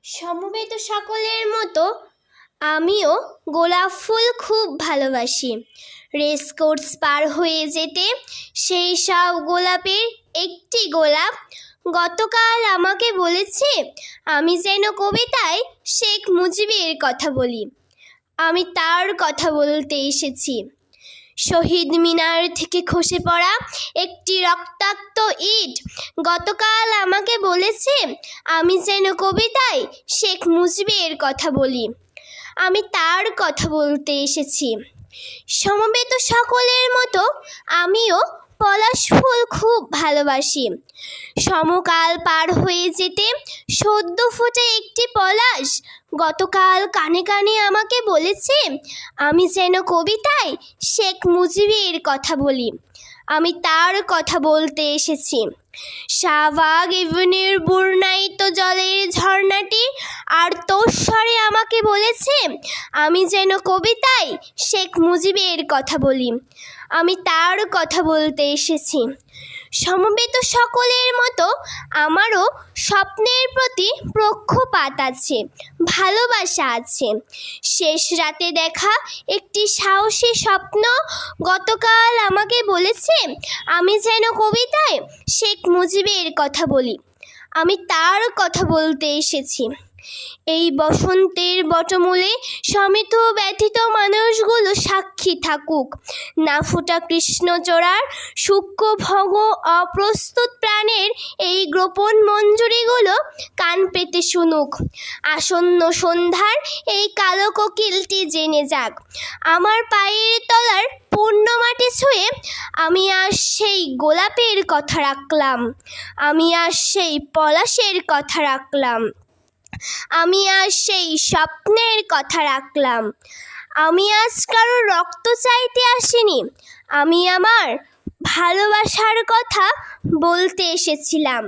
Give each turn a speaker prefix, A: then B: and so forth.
A: সমবেত সকলের মতো আমিও গোলাপ ফুল খুব ভালোবাসি। রেসকোর্স পার হয়ে যেতে সেই সব গোলাপের একটি গোলাপ গতকাল আমাকে বলেছে আমি যেন কবিতায় শেখ মুজিবের কথা বলি। আমি তার কথা বলতে এসেছি। শহীদ মিনার থেকে খসে পড়া একটি রক্তাক্ত ইট গতকাল আমাকে বলেছে আমি যেন কবিতায় শেখ মুজিবের কথা বলি। আমি তার কথা বলতে এসেছি। সমবেত সকলের মতো আমিও পলাশ ফুল খুব ভালোবাসি। সমকাল পার হয়ে যেতে সদ্য ফোটা একটি পলাশ গতকাল কানে কানে আমাকে বলেছে আমি যেন কবিতায় শেখ মুজিবের কথা বলি। আমি তার কথা বলতে এসেছি। শাহবাগ এভিনিউর বর্ণায়িত জলের ঝর্ণাটি আর তোস্বরে আমাকে বলেছে আমি যেন কবিতায় শেখ মুজিবের কথা বলি। আমি তার কথা বলতে এসেছি। সমবেত সকলের মতো আমারও স্বপ্নের প্রতি পক্ষপাত আছে, ভালোবাসা আছে। শেষ রাতে দেখা একটি সাহসী স্বপ্ন গতকাল আমাকে বলেছে আমি যেন কবিতায় শেখ মুজিবের কথা বলি। আমি তার কথা বলতে এসেছি। এই বসন্তের বটমূলে সমিত ব্যথিত মানুষগুলো সাক্ষী থাকুক। না ফোটা কৃষ্ণচূড়ার সূক্ষ্ম ভগ অপ্রস্তুত প্রাণের এই গোপন মঞ্জুরিগুলো কান পেতে শুনুক। আসন্ন সন্ধ্যার এই কালো কোকিলটি জেনে যাক আমার পায়ের তলার পূর্ণ মাটি ছুঁয়ে আমি আজ সেই গোলাপের কথা রাখলাম। আমি আজ সেই পলাশের কথা রাখলাম। আমি আজ সেই স্বপ্নের কথা রাখলাম। আমি আজ কারো রক্ত চাইতে আসিনি। আমি আমার ভালোবাসার কথা বলতে এসেছিলাম।